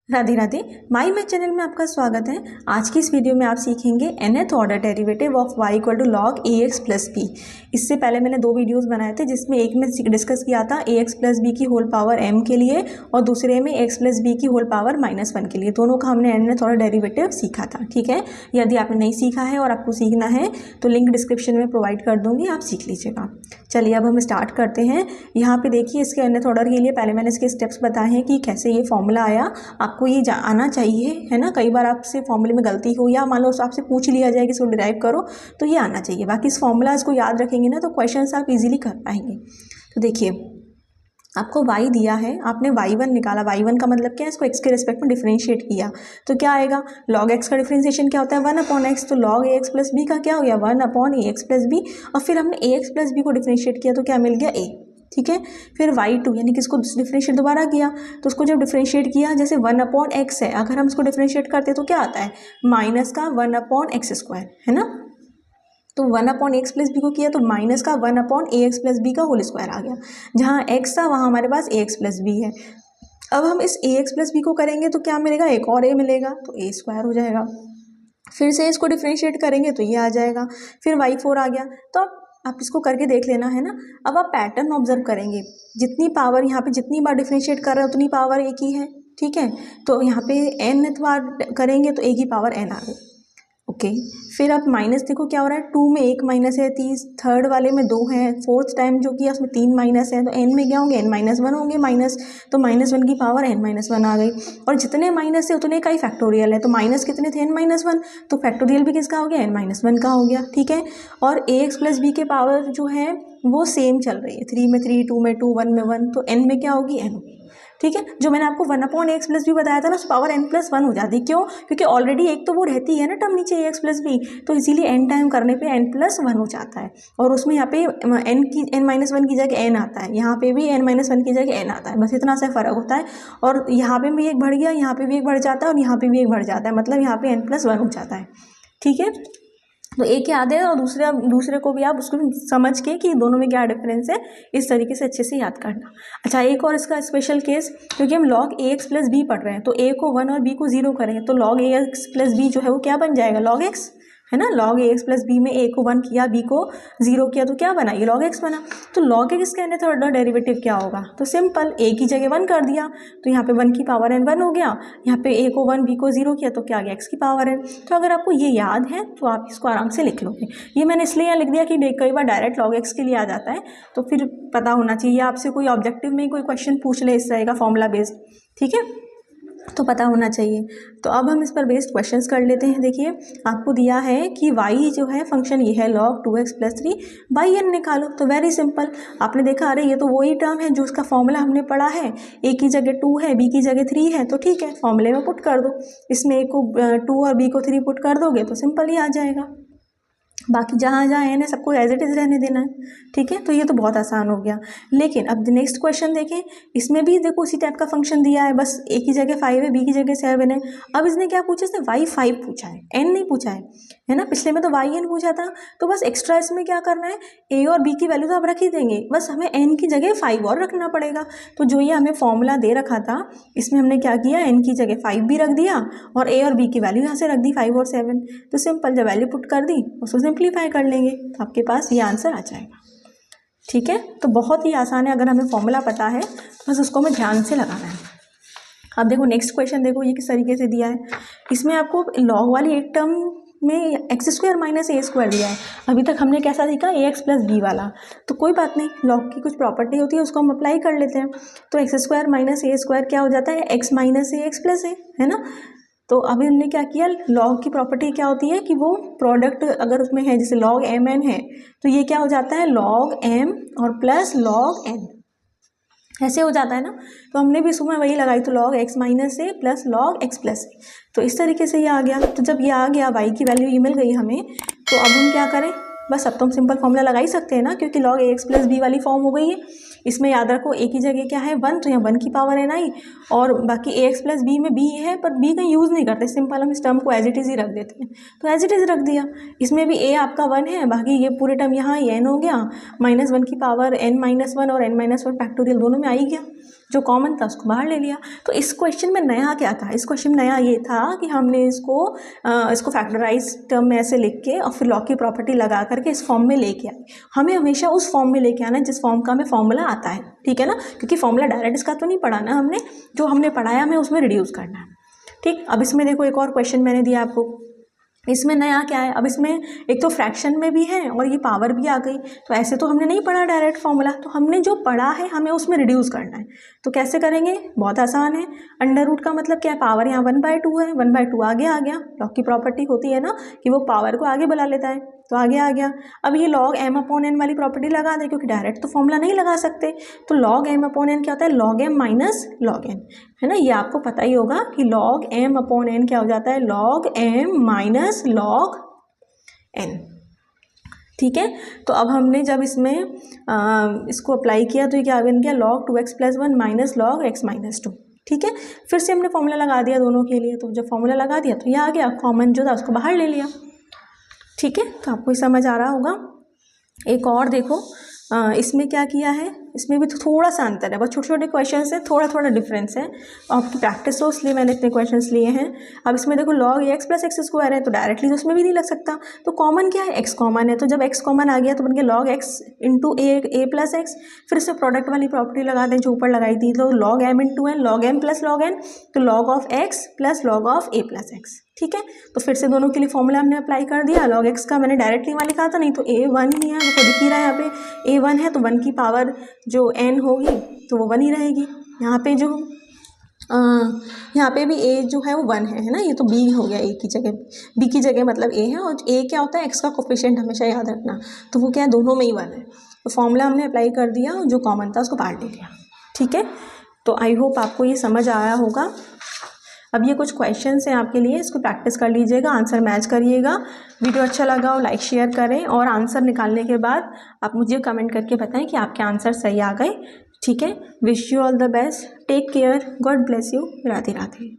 राधे राधे। माई math channel में आपका स्वागत है। आज की इस वीडियो में आप सीखेंगे nth order derivative of y equal to log a x plus b. इससे पहले मैंने दो वीडियोस बनाए थे जिसमें एक में डिस्कस किया था ए एक्स प्लस बी की होल पावर m के लिए और दूसरे में एक्स प्लस बी की होल पावर -1 के लिए। दोनों का हमने nth ऑर्डर डेरिवेटिव सीखा था। ठीक है, यदि आपने नहीं सीखा है और आपको सीखना है तो लिंक डिस्क्रिप्शन में प्रोवाइड कर दूंगी, आप सीख लीजिएगा। चलिए अब हम स्टार्ट करते हैं। यहाँ पे देखिए इसके nth ऑर्डर के लिए पहले मैंने इसके स्टेप्स बताए हैं कि कैसे ये फॉर्मूला आया। आपको ये आना चाहिए, है ना। कई बार आपसे फॉर्मूले में गलती हो या मान लो आपसे पूछ लिया जाए कि इसको डिराइव करो तो ये आना चाहिए। बाकी इस फॉर्मूला इसको याद रखेंगे ना तो क्वेश्चंस आप इजीली कर पाएंगे। तो देखिए आपको y दिया है, आपने y1 निकाला। y1 का मतलब क्या है, इसको x के रिस्पेक्ट में डिफरेंशिएट किया तो क्या आएगा। log x का डिफरेंशिएशन क्या होता है 1/x, तो log ax प्लस बी का क्या हो गया 1/ax प्लस बी। और फिर हमने ax प्लस बी को डिफरेंशिएट किया तो क्या मिल गया a। ठीक है, फिर y2 यानी कि इसको डिफरेंशिएट दोबारा किया तो उसको जब डिफरेंशिएट किया जैसे 1/x है, अगर हम इसको डिफरेंशिएट करते तो क्या आता है माइनस का 1/x², है ना। तो 1/x प्लस बी को किया तो माइनस का 1/ax प्लस बी का होल स्क्वायर आ गया। जहाँ x था वहाँ हमारे पास ax प्लस बी है। अब हम इस ax प्लस बी को करेंगे तो क्या मिलेगा, एक और a मिलेगा तो a² हो जाएगा। फिर से इसको डिफरेंशिएट करेंगे तो ये आ जाएगा। फिर y4 आ गया। तो अब आप इसको करके देख लेना, है ना। अब आप पैटर्न ऑब्जर्व करेंगे, जितनी पावर यहाँ पे जितनी बार डिफरेंशिएट कर रहे हैं उतनी पावर एक ही है। ठीक है, तो यहाँ पे n बार करेंगे तो एक ही पावर n आ गई। ओके, फिर आप माइनस देखो क्या हो रहा है, 2 में 1 माइनस है, थर्ड वाले में 2 है, फोर्थ टाइम जो किया उसमें 3 माइनस है, तो n में क्या होंगे n-1 होंगे माइनस, तो -1 की पावर n-1 आ गई। और जितने माइनस है उतने का ही फैक्टोरियल है, तो माइनस कितने थे n-1, तो फैक्टोरियल भी किसका हो गया n-1 का हो गया। ठीक है, और ax प्लस बी के पावर जो है वो सेम चल रही है, 3 में 3, 2 में 2, 1 में 1, तो n में क्या होगी n। ठीक है, जो मैंने आपको 1/x प्लस बी बताया था ना, उस पावर n+1 हो जाती है। क्यों, क्योंकि ऑलरेडी एक तो वो रहती है ना टर्म नीचे ax प्लस बी, तो इसीलिए n टाइम करने पे n+1 हो जाता है। और उसमें यहाँ पे n-1 की जगह n आता है, यहाँ पे भी n-1 की जगह n आता है, बस इतना सा फर्क होता है। और यहाँ पे भी एक बढ़ गया, यहाँ पे भी एक बढ़ जाता है और यहाँ पे भी एक बढ़ जाता है, मतलब यहाँ पे n+1 हो जाता है। ठीक है, तो एक याद है और दूसरे को भी आप उसको समझ के कि दोनों में क्या डिफरेंस है इस तरीके से अच्छे से याद करना। अच्छा, एक और इसका स्पेशल केस, क्योंकि हम log ax प्लस बी पढ़ रहे हैं तो a को 1 और b को 0 करेंगे तो log ax प्लस बी जो है वो क्या बन जाएगा log x, है ना। log ax प्लस बी में a को 1 किया, b को 0 किया तो क्या बना, ये log x बना। तो log x का nth ऑर्डर डेरिवेटिव क्या होगा, तो सिंपल a की जगह 1 कर दिया तो यहाँ पे 1 की पावर n1 हो गया, यहाँ पे a को 1 b को 0 किया तो क्या आ गया x की पावर n। तो अगर आपको ये याद है तो आप इसको आराम से लिख लोगे। ये मैंने इसलिए यहाँ लिख दिया कि कई बार डायरेक्ट log x के लिए आ जाता है तो फिर पता होना चाहिए, आपसे कोई ऑब्जेक्टिव में कोई क्वेश्चन पूछ ले इस तरह का फॉर्मूला बेस्ड, ठीक है, तो पता होना चाहिए। तो अब हम इस पर बेस्ड क्वेश्चंस कर लेते हैं। देखिए आपको दिया है कि y जो है फंक्शन ये है log 2x plus 3 by n निकालो। तो वेरी सिंपल, आपने देखा अरे ये तो वही टर्म है जो उसका फॉर्मूला हमने पढ़ा है, a की जगह 2 है b की जगह 3 है, तो ठीक है फॉर्मूले में पुट कर दो। इसमें a को 2 और b को 3 पुट कर दोगे तो सिंपल ही आ जाएगा। बाकी जहाँ जहाँ n है सबको एज इट इज़ रहने देना है। ठीक है, तो ये तो बहुत आसान हो गया। लेकिन अब नेक्स्ट क्वेश्चन देखें, इसमें भी देखो उसी टाइप का फंक्शन दिया है, बस a की जगह 5 है, b की जगह 7 है। अब इसने क्या पूछा, इसने y5 पूछा है, n नहीं पूछा है ना। पिछले में तो yn पूछा था, तो बस एक्स्ट्रा इसमें क्या करना है, a और b की वैल्यू तो आप रख ही देंगे, बस हमें n की जगह 5 और रखना पड़ेगा। तो जो ये हमें फॉर्मूला दे रखा था इसमें हमने क्या किया, n की जगह 5 भी रख दिया और a और b की वैल्यू यहाँ से रख दी 5 और 7। तो सिंपल जब वैल्यू पुट कर दी उसको सिंप्लीफाई कर लेंगे तो आपके पास ये आंसर आ जाएगा। ठीक है, तो बहुत ही आसान है, अगर हमें फॉर्मूला पता है तो बस उसको हमें ध्यान से लगाना है। अब देखो नेक्स्ट क्वेश्चन, देखो ये किस तरीके से दिया है। इसमें आपको लॉग वाली एक टर्म में x² माइनस a² दिया है। अभी तक हमने कैसा सीखा, ax प्लस b वाला, तो कोई बात नहीं, लॉग की कुछ प्रॉपर्टी होती है उसको हम अप्लाई कर लेते हैं। तो x² माइनस a² क्या हो जाता है, x minus a x plus a, है ना। तो अभी हमने क्या किया, लॉग की प्रॉपर्टी क्या होती है कि वो प्रोडक्ट अगर उसमें है, जैसे log mn है तो ये क्या हो जाता है log m और प्लस log n, ऐसे हो जाता है ना। तो हमने भी सुबह वही लगाई, तो log x माइनस ए प्लस log x प्लस ए, तो इस तरीके से ये आ गया। तो जब ये आ गया y की वैल्यू ये मिल गई हमें, तो अब हम क्या करें, बस अब तो हम सिंपल फॉर्मूला लगा ही सकते हैं ना, क्योंकि log ax प्लस बी वाली फॉर्म हो गई है। इसमें याद रखो a की जगह क्या है 1, तो यहाँ 1 की पावर n आई, और बाकी ax प्लस बी में b है पर b का यूज़ नहीं करते, सिंपल हम इस टर्म को एज इट इज़ ही रख देते हैं, तो एज इट इज़ रख दिया। इसमें भी a आपका 1 है, बाकी ये पूरे टर्म यहाँ n हो गया, -1 की पावर n-1 और n-1 फैक्टोरियल दोनों में आ ही गया। जो कॉमन था उसको बाहर ले लिया। तो इस क्वेश्चन में नया क्या था, इस क्वेश्चन में नया ये था कि हमने इसको फैक्टराइज टर्म में ऐसे लिख के और फिर लॉग की प्रॉपर्टी लगा करके इस फॉर्म में लेके आए। हमें हमेशा उस फॉर्म में लेके आना है जिस फॉर्म का हमें फॉर्मूला आता है, ठीक है ना, क्योंकि फॉर्मूला डायरेक्ट इसका तो नहीं पढ़ाना हमने, जो हमने पढ़ाया हमें उसमें रिड्यूस करना है। ठीक, अब इसमें देखो एक और क्वेश्चन मैंने दिया आपको, इसमें नया क्या है, अब इसमें एक तो फ्रैक्शन में भी है और ये पावर भी आ गई। तो ऐसे तो हमने नहीं पढ़ा डायरेक्ट फॉर्मूला, तो हमने जो पढ़ा है हमें उसमें रिड्यूस करना है। तो कैसे करेंगे, बहुत आसान है। अंडर रूट का मतलब क्या है, पावर यहाँ 1/2 है, 1/2 आगे आ गया। लॉग की प्रॉपर्टी होती है ना कि वो पावर को आगे बुला लेता है, तो आगे आ गया। अब ये log m/n वाली प्रॉपर्टी लगा दें, क्योंकि डायरेक्ट तो फॉर्मूला नहीं लगा सकते। तो log m/n क्या होता है, log m minus log n, है ना, ये आपको पता ही होगा कि log m/n क्या हो जाता है, log m minus log n। ठीक है, तो अब हमने जब इसमें इसको अप्लाई किया तो ये क्या बन गया, log 2x + 1 minus log x - 2। ठीक है, फिर से हमने फॉर्मूला लगा दिया दोनों के लिए। तो जब फॉर्मूला लगा दिया तो ये आ गया, कॉमन जो था उसको बाहर ले लिया। ठीक है, तो आपको समझ आ रहा होगा। एक और देखो, इसमें क्या किया है, इसमें भी तो थोड़ा सा अंतर है, बस छोटे छोटे क्वेश्चन है, थोड़ा थोड़ा डिफरेंस है। आपकी प्रैक्टिस हो इसलिए मैंने इतने क्वेश्चंस लिए हैं। अब इसमें देखो log x + x² है, तो डायरेक्टली तो उसमें भी नहीं लग सकता। तो कॉमन क्या है, x कॉमन है, तो जब x कॉमन आ गया तो बन गया log x × a + x। फिर से प्रोडक्ट वाली प्रॉपर्टी लगा दें जो ऊपर लगाई थी, तो log m × n, log m + log n, तो log of x + log of a + x। ठीक है, तो फिर से दोनों के लिए फॉर्मूला हमने अप्लाई कर दिया। log x का मैंने डायरेक्टली वहाँ लिखा था, नहीं तो a1 ही है, वो दिख ही रहा है यहाँ पे a1 है, तो 1 की पावर जो n होगी तो वो 1 ही रहेगी। यहाँ पे जो यहाँ पे भी a जो है वो 1 है ना, ये तो b हो गया, a की जगह b की जगह मतलब a है, और a क्या होता है, x का कोफिशिएंट हमेशा याद रखना, तो वो क्या है, दोनों में ही 1 है। तो फॉर्मूला हमने अप्लाई कर दिया, जो कॉमन था उसको बाहर ले लिया। ठीक है, तो आई होप आपको ये समझ आया होगा। अब ये कुछ क्वेश्चंस हैं आपके लिए, इसको प्रैक्टिस कर लीजिएगा, आंसर मैच करिएगा। वीडियो अच्छा लगा हो लाइक शेयर करें, और आंसर निकालने के बाद आप मुझे कमेंट करके बताएं कि आपके आंसर सही आ गए। ठीक है, wish you all the best, take care, God bless you, Radhe Radhe.